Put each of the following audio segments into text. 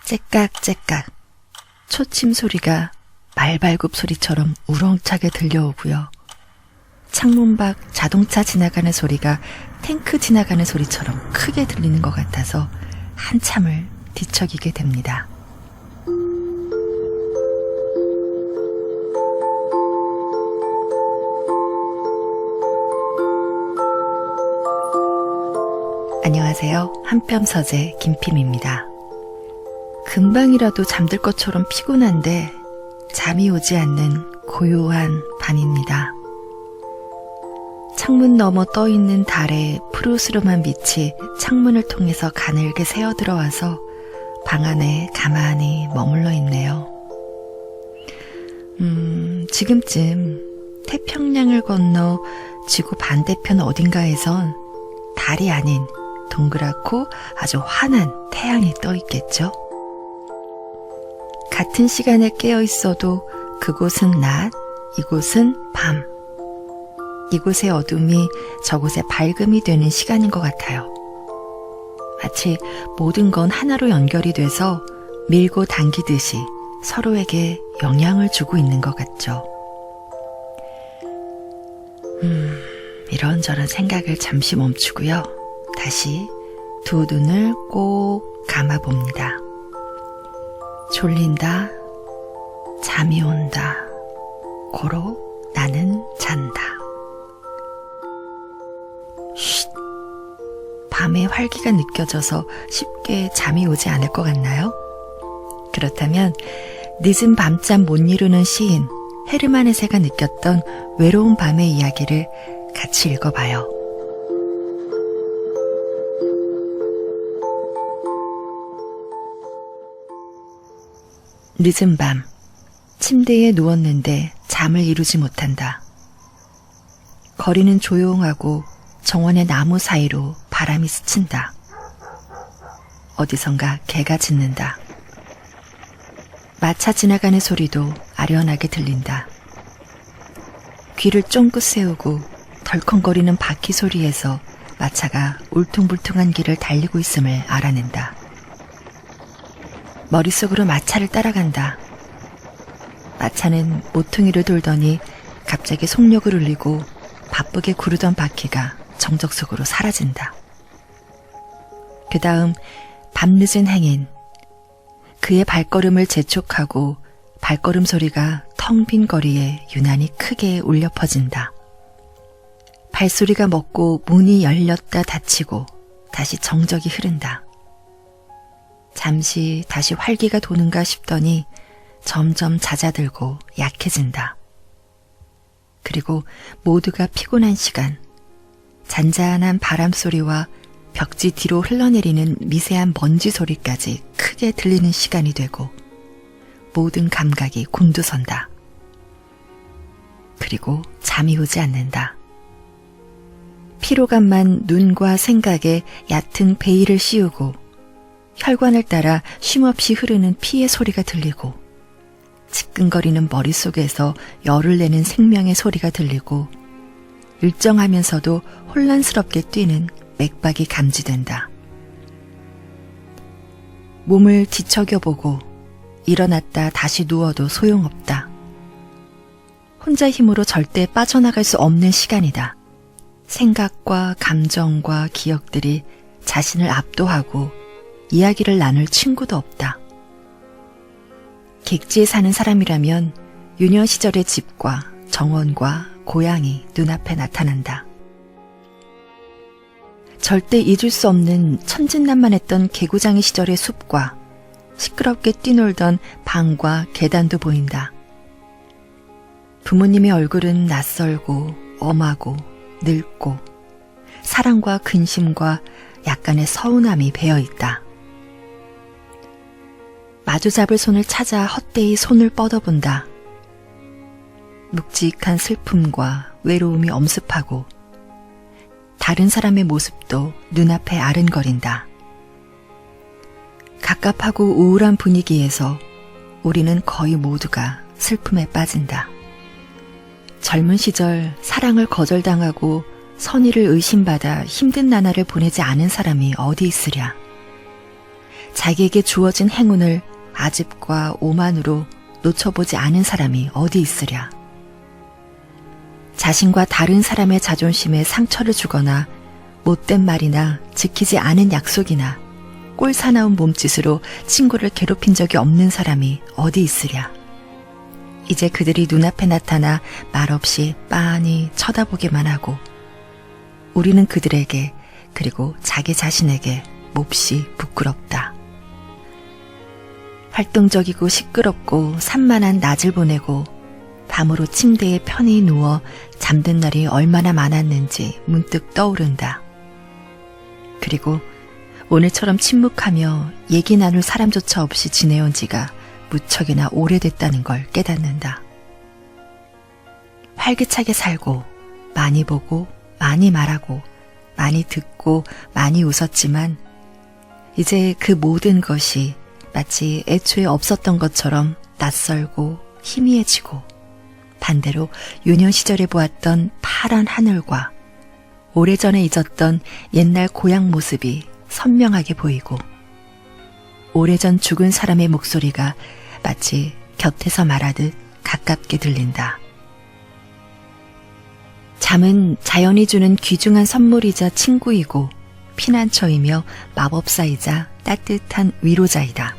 째깍째깍 초침 소리가 말발굽 소리처럼 우렁차게 들려오고요. 창문 밖 자동차 지나가는 소리가 탱크 지나가는 소리처럼 크게 들리는 것 같아서 한참을 뒤척이게 됩니다. 안녕하세요. 한뼘 서재 김핌입니다. 금방이라도 잠들 것처럼 피곤한데 잠이 오지 않는 고요한 밤입니다. 창문 너머 떠있는 달의 푸르스름한 빛이 창문을 통해서 가늘게 새어 들어와서 방 안에 가만히 머물러 있네요. 지금쯤 태평양을 건너 지구 반대편 어딘가에선 달이 아닌 동그랗고 아주 환한 태양이 떠 있겠죠? 같은 시간에 깨어 있어도 그곳은 낮, 이곳은 밤. 이곳의 어둠이 저곳의 밝음이 되는 시간인 것 같아요. 마치 모든 건 하나로 연결이 돼서 밀고 당기듯이 서로에게 영향을 주고 있는 것 같죠. 이런저런 생각을 잠시 멈추고요. 다시 두 눈을 꼭 감아봅니다. 졸린다, 잠이 온다, 고로 나는 잔다. 쉿, 밤의 활기가 느껴져서 쉽게 잠이 오지 않을 것 같나요? 그렇다면 늦은 밤잠 못 이루는 시인 헤르만 헤세가 느꼈던 외로운 밤의 이야기를 같이 읽어봐요. 늦은 밤, 침대에 누웠는데 잠을 이루지 못한다. 거리는 조용하고 정원의 나무 사이로 바람이 스친다. 어디선가 개가 짖는다. 마차 지나가는 소리도 아련하게 들린다. 귀를 쫑긋 세우고 덜컹거리는 바퀴 소리에서 마차가 울퉁불퉁한 길을 달리고 있음을 알아낸다. 머릿속으로 마차를 따라간다. 마차는 모퉁이를 돌더니 갑자기 속력을 울리고 바쁘게 구르던 바퀴가 정적 속으로 사라진다. 그 다음 밤늦은 행인, 그의 발걸음을 재촉하고 발걸음 소리가 텅 빈 거리에 유난히 크게 울려 퍼진다. 발소리가 멎고 문이 열렸다 닫히고 다시 정적이 흐른다. 잠시 다시 활기가 도는가 싶더니 점점 잦아들고 약해진다. 그리고 모두가 피곤한 시간, 잔잔한 바람 소리와 벽지 뒤로 흘러내리는 미세한 먼지 소리까지 크게 들리는 시간이 되고 모든 감각이 곤두선다. 그리고 잠이 오지 않는다. 피로감만 눈과 생각에 얕은 베일을 씌우고 혈관을 따라 쉼없이 흐르는 피의 소리가 들리고 지끈거리는 머릿속에서 열을 내는 생명의 소리가 들리고 일정하면서도 혼란스럽게 뛰는 맥박이 감지된다. 몸을 뒤척여보고 일어났다 다시 누워도 소용없다. 혼자 힘으로 절대 빠져나갈 수 없는 시간이다. 생각과 감정과 기억들이 자신을 압도하고 이야기를 나눌 친구도 없다. 객지에 사는 사람이라면 유년 시절의 집과 정원과 고향이 눈앞에 나타난다. 절대 잊을 수 없는 천진난만했던 개구장이 시절의 숲과 시끄럽게 뛰놀던 방과 계단도 보인다. 부모님의 얼굴은 낯설고 엄하고 늙고 사랑과 근심과 약간의 서운함이 배어있다. 마주잡을 손을 찾아 헛되이 손을 뻗어본다. 묵직한 슬픔과 외로움이 엄습하고 다른 사람의 모습도 눈앞에 아른거린다. 갑갑하고 우울한 분위기에서 우리는 거의 모두가 슬픔에 빠진다. 젊은 시절 사랑을 거절당하고 선의를 의심받아 힘든 나날을 보내지 않은 사람이 어디 있으랴. 자기에게 주어진 행운을 아집과 오만으로 놓쳐보지 않은 사람이 어디 있으랴. 자신과 다른 사람의 자존심에 상처를 주거나 못된 말이나 지키지 않은 약속이나 꼴사나운 몸짓으로 친구를 괴롭힌 적이 없는 사람이 어디 있으랴. 이제 그들이 눈앞에 나타나 말없이 빤히 쳐다보기만 하고 우리는 그들에게 그리고 자기 자신에게 몹시 부끄럽다. 활동적이고 시끄럽고 산만한 낮을 보내고 밤으로 침대에 편히 누워 잠든 날이 얼마나 많았는지 문득 떠오른다. 그리고 오늘처럼 침묵하며 얘기 나눌 사람조차 없이 지내온 지가 무척이나 오래됐다는 걸 깨닫는다. 활기차게 살고 많이 보고 많이 말하고 많이 듣고 많이 웃었지만 이제 그 모든 것이 마치 애초에 없었던 것처럼 낯설고 희미해지고 반대로 유년 시절에 보았던 파란 하늘과 오래전에 잊었던 옛날 고향 모습이 선명하게 보이고 오래전 죽은 사람의 목소리가 마치 곁에서 말하듯 가깝게 들린다. 잠은 자연이 주는 귀중한 선물이자 친구이고 피난처이며 마법사이자 따뜻한 위로자이다.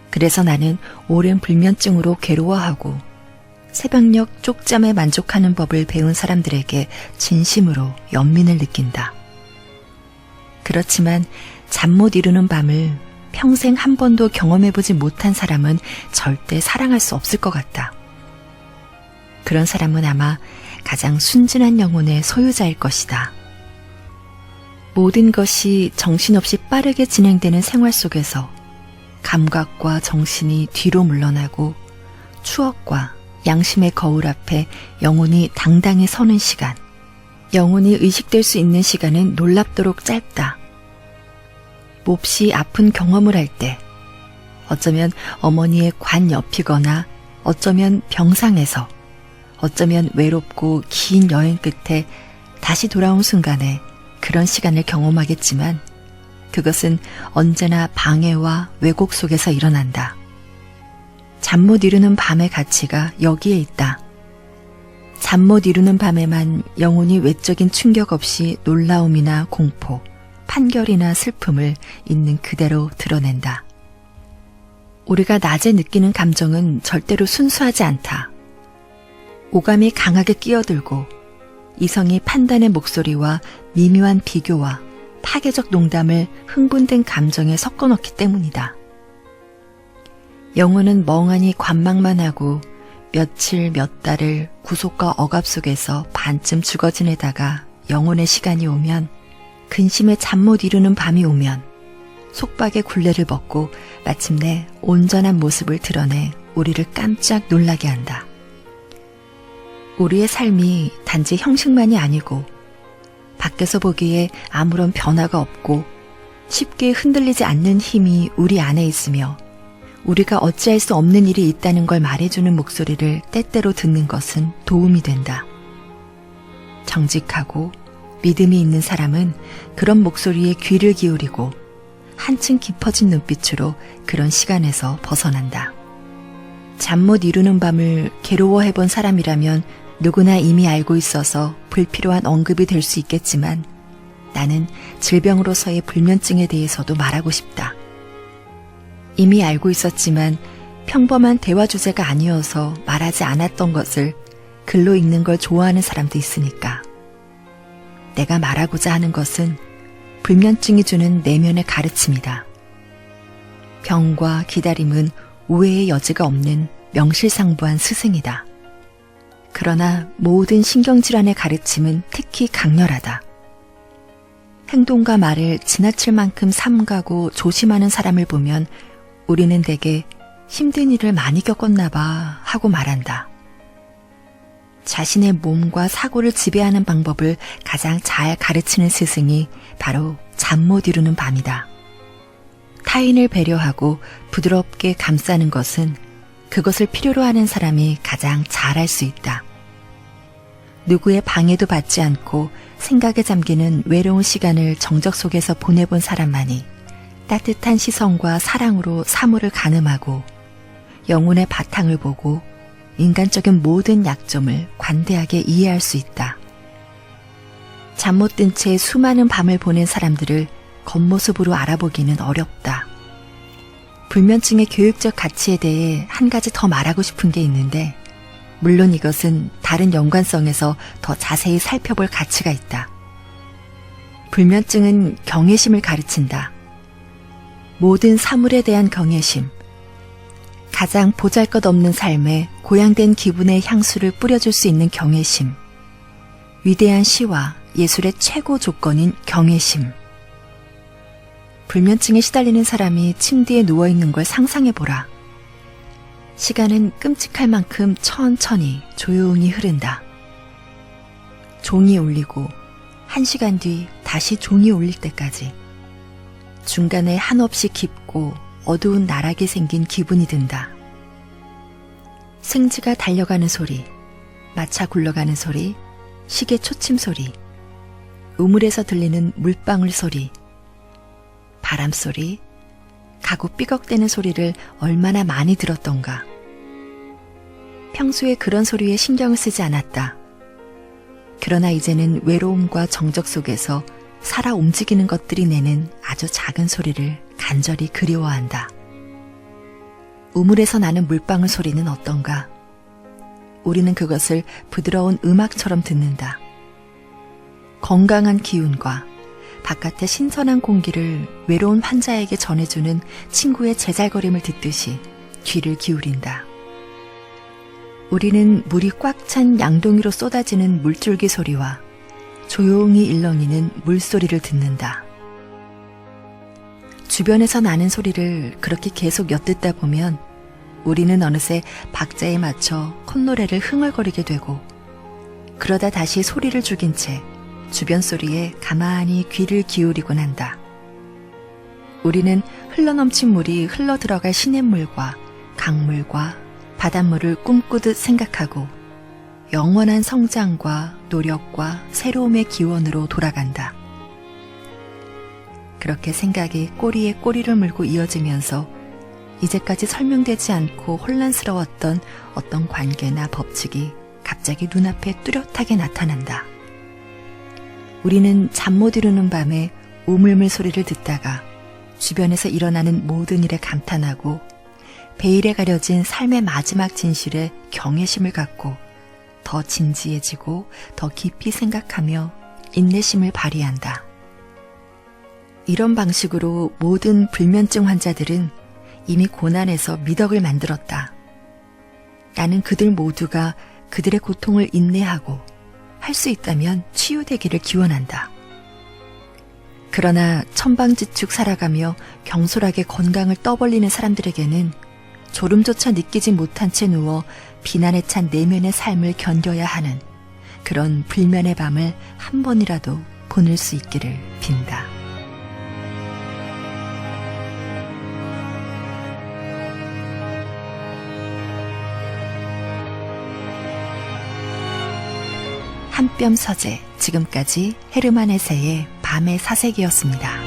그래서 나는 오랜 불면증으로 괴로워하고 새벽녘 쪽잠에 만족하는 법을 배운 사람들에게 진심으로 연민을 느낀다. 그렇지만 잠 못 이루는 밤을 평생 한 번도 경험해보지 못한 사람은 절대 사랑할 수 없을 것 같다. 그런 사람은 아마 가장 순진한 영혼의 소유자일 것이다. 모든 것이 정신없이 빠르게 진행되는 생활 속에서 감각과 정신이 뒤로 물러나고 추억과 양심의 거울 앞에 영혼이 당당히 서는 시간, 영혼이 의식될 수 있는 시간은 놀랍도록 짧다. 몹시 아픈 경험을 할 때, 어쩌면 어머니의 관 옆이거나 어쩌면 병상에서, 어쩌면 외롭고 긴 여행 끝에 다시 돌아온 순간에 그런 시간을 경험하겠지만 그것은 언제나 방해와 왜곡 속에서 일어난다. 잠 못 이루는 밤의 가치가 여기에 있다. 잠 못 이루는 밤에만 영혼이 외적인 충격 없이 놀라움이나 공포, 판결이나 슬픔을 있는 그대로 드러낸다. 우리가 낮에 느끼는 감정은 절대로 순수하지 않다. 오감이 강하게 끼어들고 이성이 판단의 목소리와 미묘한 비교와 파괴적 농담을 흥분된 감정에 섞어넣기 때문이다. 영혼은 멍하니 관망만 하고 며칠 몇 달을 구속과 억압 속에서 반쯤 죽어 지내다가 영혼의 시간이 오면 근심에 잠 못 이루는 밤이 오면 속박의 굴레를 벗고 마침내 온전한 모습을 드러내 우리를 깜짝 놀라게 한다. 우리의 삶이 단지 형식만이 아니고 밖에서 보기에 아무런 변화가 없고 쉽게 흔들리지 않는 힘이 우리 안에 있으며 우리가 어찌할 수 없는 일이 있다는 걸 말해주는 목소리를 때때로 듣는 것은 도움이 된다. 정직하고 믿음이 있는 사람은 그런 목소리에 귀를 기울이고 한층 깊어진 눈빛으로 그런 시간에서 벗어난다. 잠 못 이루는 밤을 괴로워해본 사람이라면 누구나 이미 알고 있어서 불필요한 언급이 될 수 있겠지만 나는 질병으로서의 불면증에 대해서도 말하고 싶다. 이미 알고 있었지만 평범한 대화 주제가 아니어서 말하지 않았던 것을 글로 읽는 걸 좋아하는 사람도 있으니까. 내가 말하고자 하는 것은 불면증이 주는 내면의 가르침이다. 병과 기다림은 오해의 여지가 없는 명실상부한 스승이다. 그러나 모든 신경질환의 가르침은 특히 강렬하다. 행동과 말을 지나칠 만큼 삼가고 조심하는 사람을 보면 우리는 대개 힘든 일을 많이 겪었나 봐 하고 말한다. 자신의 몸과 사고를 지배하는 방법을 가장 잘 가르치는 스승이 바로 잠 못 이루는 밤이다. 타인을 배려하고 부드럽게 감싸는 것은 그것을 필요로 하는 사람이 가장 잘할 수 있다. 누구의 방해도 받지 않고 생각에 잠기는 외로운 시간을 정적 속에서 보내본 사람만이 따뜻한 시선과 사랑으로 사물을 가늠하고 영혼의 바탕을 보고 인간적인 모든 약점을 관대하게 이해할 수 있다. 잠 못 든 채 수많은 밤을 보낸 사람들을 겉모습으로 알아보기는 어렵다. 불면증의 교육적 가치에 대해 한 가지 더 말하고 싶은 게 있는데, 물론 이것은 다른 연관성에서 더 자세히 살펴볼 가치가 있다. 불면증은 경외심을 가르친다. 모든 사물에 대한 경외심, 가장 보잘것없는 삶에 고양된 기분의 향수를 뿌려줄 수 있는 경외심, 위대한 시와 예술의 최고 조건인 경외심. 불면증에 시달리는 사람이 침대에 누워있는 걸 상상해보라. 시간은 끔찍할 만큼 천천히 조용히 흐른다. 종이 울리고 1시간 뒤 다시 종이 울릴 때까지 중간에 한없이 깊고 어두운 나락이 생긴 기분이 든다. 생지가 달려가는 소리, 마차 굴러가는 소리, 시계 초침 소리, 우물에서 들리는 물방울 소리, 바람 소리, 가구 삐걱대는 소리를 얼마나 많이 들었던가. 평소에 그런 소리에 신경을 쓰지 않았다. 그러나 이제는 외로움과 정적 속에서 살아 움직이는 것들이 내는 아주 작은 소리를 간절히 그리워한다. 우물에서 나는 물방울 소리는 어떤가? 우리는 그것을 부드러운 음악처럼 듣는다. 건강한 기운과 바깥의 신선한 공기를 외로운 환자에게 전해주는 친구의 제잘거림을 듣듯이 귀를 기울인다. 우리는 물이 꽉 찬 양동이로 쏟아지는 물줄기 소리와 조용히 일렁이는 물소리를 듣는다. 주변에서 나는 소리를 그렇게 계속 엿듣다 보면 우리는 어느새 박자에 맞춰 콧노래를 흥얼거리게 되고, 그러다 다시 소리를 죽인 채 주변 소리에 가만히 귀를 기울이곤 한다. 우리는 흘러넘친 물이 흘러들어갈 시냇물과 강물과 바닷물을 꿈꾸듯 생각하고 영원한 성장과 노력과 새로움의 기원으로 돌아간다. 그렇게 생각이 꼬리에 꼬리를 물고 이어지면서 이제까지 설명되지 않고 혼란스러웠던 어떤 관계나 법칙이 갑자기 눈앞에 뚜렷하게 나타난다. 우리는 잠 못 이루는 밤에 우물물 소리를 듣다가 주변에서 일어나는 모든 일에 감탄하고 베일에 가려진 삶의 마지막 진실에 경외심을 갖고 더 진지해지고 더 깊이 생각하며 인내심을 발휘한다. 이런 방식으로 모든 불면증 환자들은 이미 고난에서 미덕을 만들었다. 나는 그들 모두가 그들의 고통을 인내하고 할 수 있다면 치유되기를 기원한다. 그러나 천방지축 살아가며 경솔하게 건강을 떠벌리는 사람들에게는 졸음조차 느끼지 못한 채 누워 비난에 찬 내면의 삶을 견뎌야 하는 그런 불면의 밤을 한 번이라도 보낼 수 있기를 빈다. 한뼘 서재, 지금까지 헤르만 헤세의 밤의 사색이었습니다.